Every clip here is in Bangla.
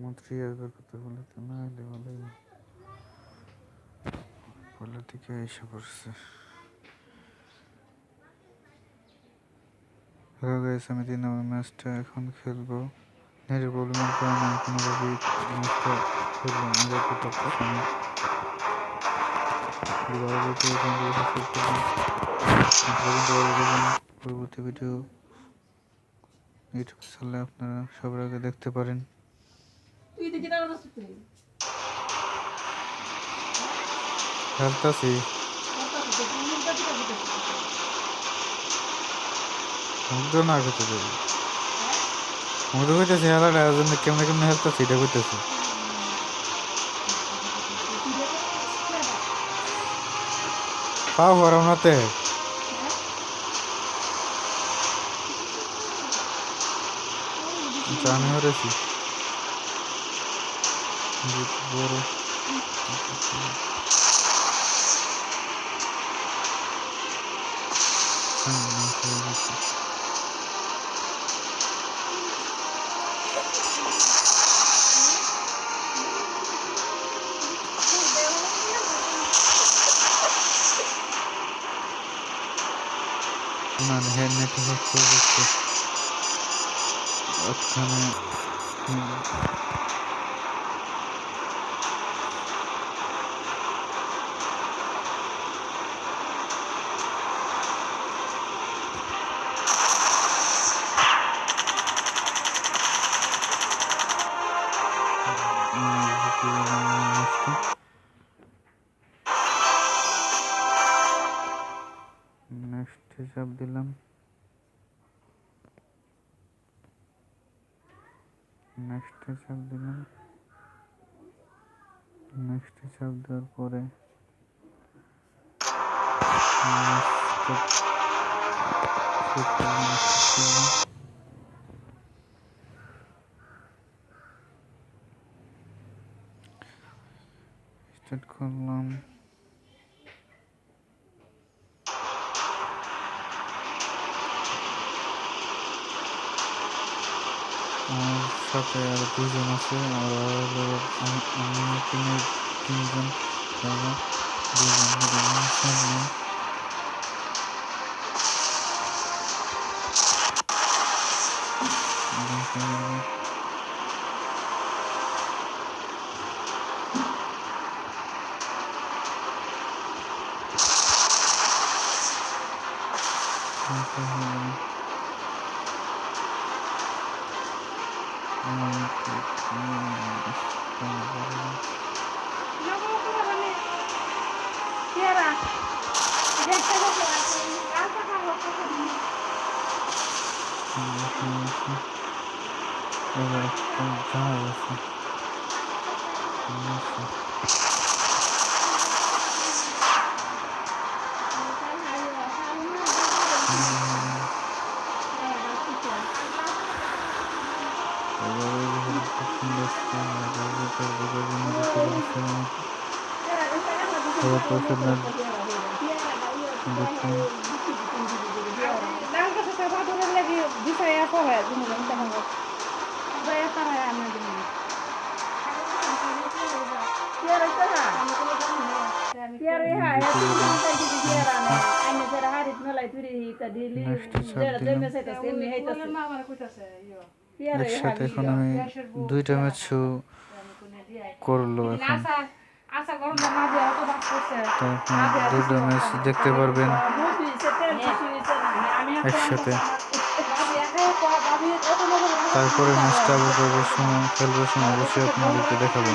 মন্ত্রী একবার কথা বলে তো না হলে ভালোই বলে থেকে এসে পড়ছে। হ্যালো গাইস, আমি 3 নম্বর ম্যাচটা এখন খেলবো। নেটের প্রবলেমের কারণে আমি কোনোভাবেই ম্যাচটা খেলবো না, দেখতে পাচ্ছি আমি পরবর্তী ভিডিও ইউটিউব চ্যানেলে আপনারা সবার আগে দেখতে পারেন। খেলতেছি মুগ্ধ না খেতে দেবে মুগ্ধ কইতেছি খেলাটা জন্য কেমনে কেমনে খেলতেছি এটা কইতেছি। পাও গরম নাতে জানি হরেছি বড় না হেলমেট হচ্ছে ওখানে নেক্সট হিসাব দিলাম। নেক্সট হিসাব দেওয়ার পরে স্টার্ট করলাম। আমার সাথে আর 2 জন আছে, আর আমি তিনজন তারা 2 জন সামনে একসাথে। এখন আমি 2টা ম্যাচ করলো, এখন 2টা ম্যাচ দেখতে পারবেন একসাথে। তারপরে ম্যাচটা আবার খেলবার সময় অবশ্যই আপনাদেরকে দেখাবো।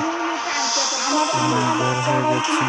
বের হয়ে যাচ্ছি।